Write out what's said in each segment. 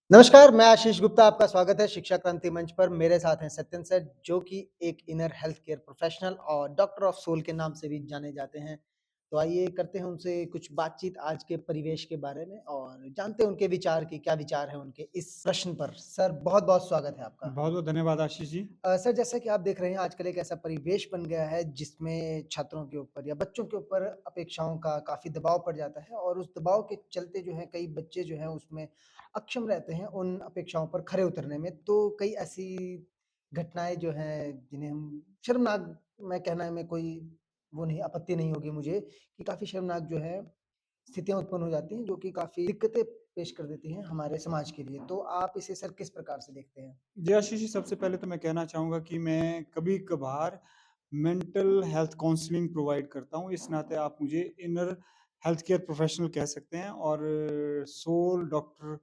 नमस्कार, मैं आशीष गुप्ता, आपका स्वागत है शिक्षा क्रांति मंच पर। मेरे साथ हैं सत्यन सर, जो कि एक इनर हेल्थ केयर प्रोफेशनल और डॉक्टर ऑफ सोल के नाम से भी जाने जाते हैं। तो आइए करते हैं उनसे कुछ बातचीत आज के परिवेश के बारे में और जानते हैं उनके विचार कि क्या विचार हैं उनके इस प्रश्न पर। सर, बहुत-बहुत स्वागत है आपका। बहुत-बहुत धन्यवाद आशीष जी। सर, जैसा कि आप देख रहे हैं आजकल एक ऐसा परिवेश बन गया है जिसमें छात्रों के ऊपर या बच्चों के ऊपर अपेक्षाओं का काफ़ी दबाव पड़ जाता है और उस दबाव के चलते जो है कई बच्चे जो हैं उसमें अक्षम रहते हैं उन अपेक्षाओं पर खरे उतरने में। तो कई ऐसी घटनाएँ जो हैं जिन्हें हम शर्मनाक मैं कहने में कोई वो नहीं आपत्ति नहीं होगी मुझे कि काफ़ी शर्मनाक जो है स्थितियाँ उत्पन्न हो जाती हैं जो कि काफ़ी दिक्कतें पेश कर देती हैं हमारे समाज के लिए। तो आप इसे सर किस प्रकार से देखते हैं? जी आशीष जी, सबसे पहले तो मैं कहना चाहूँगा कि मैं कभी-कभार मेंटल हेल्थ काउंसलिंग प्रोवाइड करता हूँ। इस नाते आप मुझे इनर हेल्थ केयर प्रोफेशनल कह सकते हैं और सोल डॉक्टर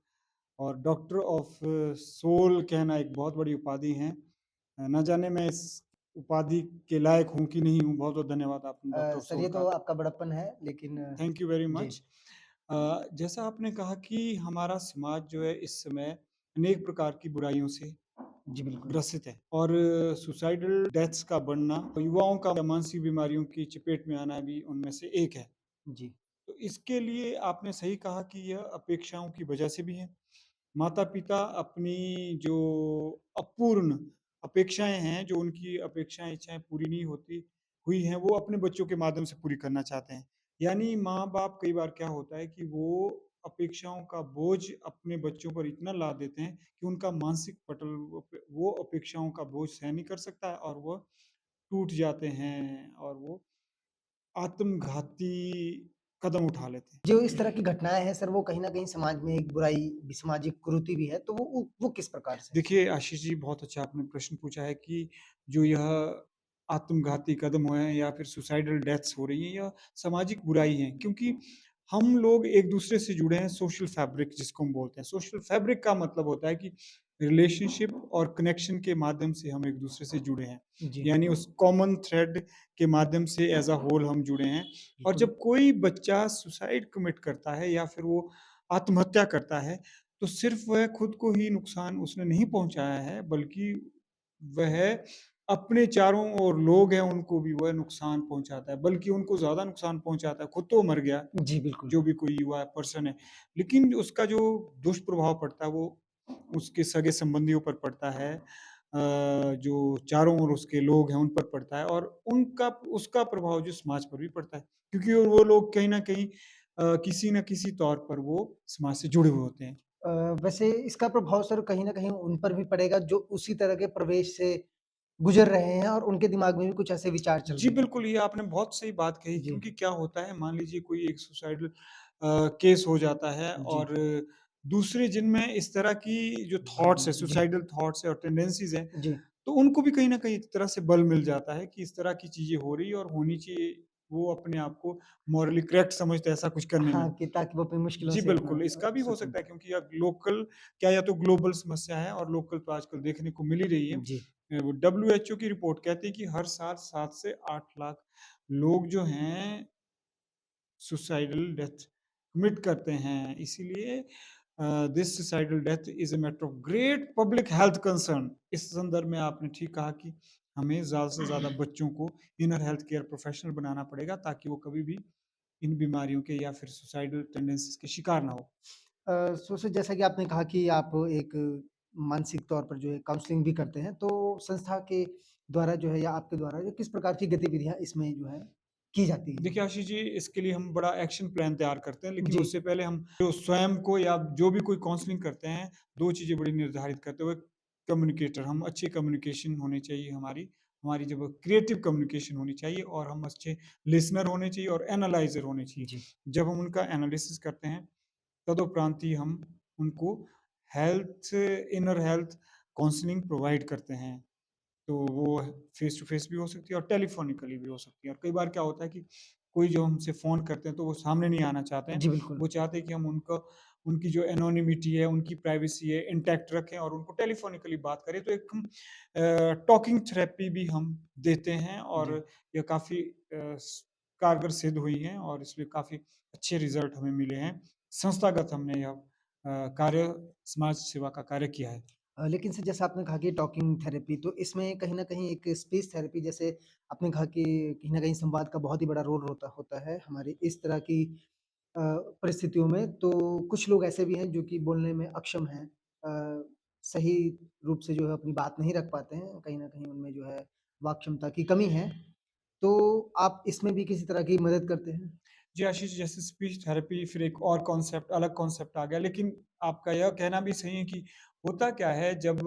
और डॉक्टर ऑफ सोल कहना एक बहुत बड़ी उपाधि है। ना जाने मैं इस उपाधि के लायक हूँ कि नहीं हूँ। बहुत-बहुत धन्यवाद आपने डॉक्टर ऑफ सर सोल ये तो कहा। आपका बड़प्पन है लेकिन थैंक यू वेरी जी, मच। जैसा आपने कहा कि हमारा समाज जो है इस समय अनेक प्रकार की बुराइयों से जी बिल्कुल। ग्रसित है और सुसाइडल डेथ्स का बढ़ना, युवाओं का मानसिक बीमारियों की चपेट में आना भी उनमें से एक है। जी, तो इसके लिए आपने सही कहा कि यह अपेक्षाओं की वजह से भी है। माता-पिता अपनी जो अपूर्ण अपेक्षाएँ हैं, जो उनकी अपेक्षाएँ, इच्छाएँ पूरी नहीं होती हुई हैं, वो अपने बच्चों के माध्यम से पूरी करना चाहते हैं। यानी माँ-बाप कई बार क्या होता है कि वो अपेक्षाओं का बोझ अपने बच्चों पर इतना लाद देते हैं कि उनका मानसिक पटल वो अपेक्षाओं का बोझ सहन नहीं कर सकता है और वो टूट जाते हैं और वो आत्मघाती कदम उठा लेते हैं। जो इस तरह की घटनाएँ हैं सर वो कहीं न कहीं समाज में एक बुराई, सामाजिक कुरीति भी है, तो वो किस प्रकार से? देखिए आशीष जी, बहुत अच्छा आपने प्रश्न पूछा है कि जो यह आत्मघाती कदम हुए हैं या फिर सुसाइडल डेथ्स हो रही हैं या सामाजिक बुराई है, क्योंकि हम लोग एक दूसरे से जुड़े हैं सोशल फैब्रिक जिसको हम बोलते हैं। सोशल फैब्रिक का मतलब होता है कि रिलेशनशिप और कनेक्शन के माध्यम से हम एक दूसरे से जुड़े हैं, जी, यानी उस कॉमन थ्रेड के माध्यम से एज अ होल हम जुड़े हैं। और बिल्कुल। जब कोई बच्चा सुसाइड कमिट करता है या फिर वो आत्महत्या करता है, तो सिर्फ वह खुद को ही नुकसान उसने नहीं पहुँचाया है, बल्कि वह अपने चारों ओर लोग हैं, उनको भी वह नुकसान पहुँचाता है, बल्कि उनको ज़्यादा नुकसान पहुँचाता है। खुद तो मर गया, जी, बिल्कुल। जो भी कोई युवा पर्सन है, लेकिन उसका जो दुष्प्रभाव पड़ता है, वो उसके सगे-संबंधियों पर पड़ता है। जो चारों ओर उसके लोग हैं, उन पर पड़ता है और उनका उसका प्रभाव जो समाज पर भी पड़ता है, क्योंकि वो लोग कहीं न कहीं किसी न किसी तौर पर वो समाज से जुड़े हुए होते हैं। अ, वैसे इसका प्रभाव सर कहीं न कहीं उन पर भी पड़ेगा जो उसी तरह के प्रवेश से गुज़र रहे हैं और उनके दिमाग में भी कुछ ऐसे विचार चल जी, रहे हैं। बिल्कुल, ये आपने बहुत सही बात कही, जी, क्योंकि क्या होता है, मान लीजिए कोई एक सुसाइडल केस हो जाता है जी, और दूसरे जिनमें इस तरह की जो थॉट्स है, जी, सुसाइडल थॉट्स है और टेंडेंसीज़ हैं, जी। तो उनको भी कहीं न कहीं एक तरह से बल मिल जाता है कि इस तरह की चीज़ें हो रही है और होनी चाहिए। वो अपने आप को मॉरली करेक्ट समझते हैं ऐसा कुछ करने में। हाँ, कि ताकि वो अपनी मुश्किलों जी, से अपना बिल्कुल, इसका भी हो सकें। सकता है, क्योंकि अब लोकल क्या, या तो ग्लोबल समस्या है और लोकल तो आजकल देखने को मिल ही रही है। जी, वो डब्ल्यूएचओ की रिपोर्ट कहती है कि हर साल 7 से 8 लाख लोग जो हैं सुसाइडल डेथ कमिट करते हैं। इसीलिए this suicidal death is a matter of great public health concern. इस संदर्भ में आपने ठीक कहा कि हमें ज़्यादा से ज़्यादा बच्चों को इनर हेल्थ केयर प्रोफेशनल बनाना पड़ेगा, ताकि वो कभी भी इन बीमारियों के या फिर सुसाइडल टेंडेंसीज़ के शिकार ना हो। सो जैसा कि आपने कहा कि आप एक मानसिक तौर पर जो है काउंसलिंग भी करते हैं, तो संस्था के द्वारा जो है या आपके द्वारा जो किस प्रकार की गतिविधियाँ इसमें जो है की जाती हैं? देखिए आशीष जी, इसके लिए हम बड़ा एक्शन प्लान तैयार करते हैं, लेकिन जी, उससे पहले हम जो स्वयं को या जो भी कोई काउंसलिंग करते हैं, 2 चीज़ें बड़ी निर्धारित करते हुए, कम्युनिकेटर, हम अच्छी कम्युनिकेशन होनी चाहिए हमारी, हमारी जब क्रिएटिव कम्युनिकेशन होनी चाहिए और हम अच्छे लिसनर होने चाहिए और एनालाइज़र होने चाहिए। जी। जब हम उनका एनालिसिस करते हैं, तदुपरांत ही हम उनको health inner health counselling provide करते हैं। तो वो फेस टू फेस भी हो सकती है और टेलीफ़ोनिकली भी हो सकती है। और कई बार क्या होता है कि कोई जो हमसे फ़ोन करते हैं, तो वो सामने नहीं आना चाहते हैं। जी, बिल्कुल। वो चाहते हैं कि हम उनको उनकी जो एनोनिमिटी है, उनकी प्राइवेसी है, इंटैक्ट रखें और उनको टेलीफ़ोनिकली बात करें। तो एक हम टॉकिंग थेरेपी भी हम देते हैं और जी। ये काफ़ी कारगर सिद्ध हुई हैं और इसमें काफ़ी अच्छे रिज़ल्ट हमें मिले हैं। संस्थागत हमने यह कार्य समाज सेवा का कार्य किया है। लेकिन सर जैसा आपने कहा कि टॉकिंग थेरेपी तो इसमें कहीं न कहीं एक स्पीच थेरेपी जैसे आपने कहा कि कहीं न कहीं संवाद का बहुत ही बड़ा रोल होता होता है हमारी इस तरह की परिस्थितियों में। तो कुछ लोग ऐसे भी हैं जो कि बोलने में अक्षम हैं। सही रूप से जो है अपनी बात नहीं रख पाते हैं, कहीं न कहीं उनमें जो है वाक क्षमता की कमी है। तो आप इसमें भी किसी तरह की मदद करते हैं? जी, आशीष, जैसे स्पीच थेरेपी फिर एक और कॉन्सेप्ट अलग कॉन्सेप्ट आ गया, लेकिन आपका यह कहना भी सही है कि होता क्या है जब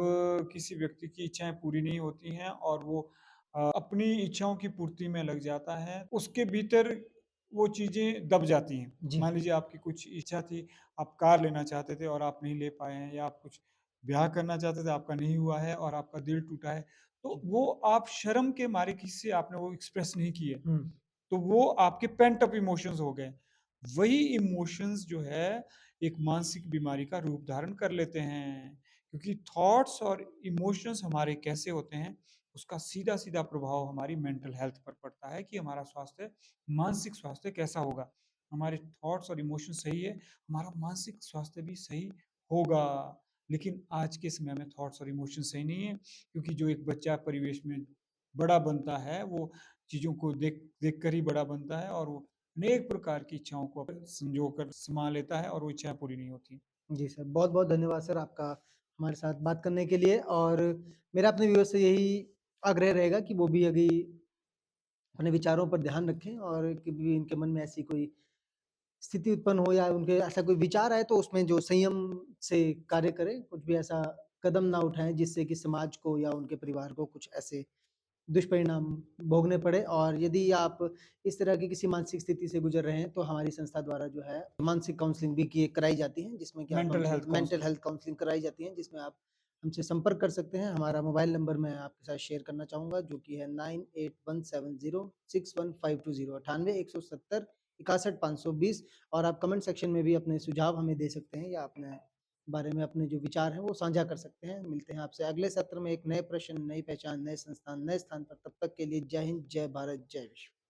किसी व्यक्ति की इच्छाएँ पूरी नहीं होती हैं और वो अपनी इच्छाओं की पूर्ति में लग जाता है, उसके भीतर वो चीज़ें दब जाती हैं। जी। मान लीजिए आपकी कुछ इच्छा थी, आप कार लेना चाहते थे और आप नहीं ले पाए हैं, या आप कुछ ब्याह करना चाहते थे, आपका नहीं हुआ है और आपका दिल टूटा है, तो जी। वो आप शर्म के मारे किसी से आपने वो एक्सप्रेस नहीं की है। हुँ। तो वो आपके पेंट अप इमोशंस हो गए। वही इमोशंस जो है एक मानसिक बीमारी का रूप धारण कर लेते हैं। क्योंकि थॉट्स और इमोशंस हमारे कैसे होते हैं, उसका सीधा-सीधा प्रभाव हमारी मेंटल हेल्थ पर पड़ता है कि हमारा स्वास्थ्य, मानसिक स्वास्थ्य कैसा होगा। हमारे थॉट्स और इमोशन सही है, हमारा मानसिक स्वास्थ्य भी सही होगा। लेकिन आज के समय में थॉट्स और इमोशन सही नहीं है, क्योंकि जो एक बच्चा परिवेश में बड़ा बनता है, वो चीज़ों को देख देख कर ही बड़ा बनता है और वो अनेक प्रकार की इच्छाओं को संजो कर सँभाल लेता है और वो इच्छाएँ पूरी नहीं होती। जी सर, बहुत-बहुत धन्यवाद सर आपका हमारे साथ बात करने के लिए और मेरा अपने व्यूअर्स से यही आग्रह रहेगा कि वो भी अभी अपने विचारों पर ध्यान रखें और कभी इनके मन में ऐसी कोई स्थिति उत्पन्न हो या उनके ऐसा कोई विचार आए तो उसमें जो संयम से कार्य करें, कुछ भी ऐसा कदम ना उठाएँ जिससे कि समाज को या उनके परिवार को कुछ ऐसे दुष्परिणाम भोगने पड़े और यदि आप इस तरह की किसी मानसिक स्थिति से गुज़र रहे हैं, तो हमारी संस्था द्वारा जो है मानसिक काउंसलिंग भी की कराई जाती है, जिसमें कि आप मेंटल हमसे health mental counselling. Health counselling कराई जाती है, जिसमें आप हमसे संपर्क कर सकते हैं। हमारा मोबाइल नंबर मैं आपके साथ शेयर करना चाहूँगा जो कि है 9817061520 98 170 61 520 और आप कमेंट सेक्शन में भी अपने सुझाव हमें दे सकते हैं या अपने बारे में अपने जो विचार हैं वो साझा कर सकते हैं। मिलते हैं आपसे अगले सत्र में एक नए प्रश्न, नई पहचान, नए संस्थान, नए स्थान पर। तब तक के लिए जय हिंद, जय भारत, जय विश्व।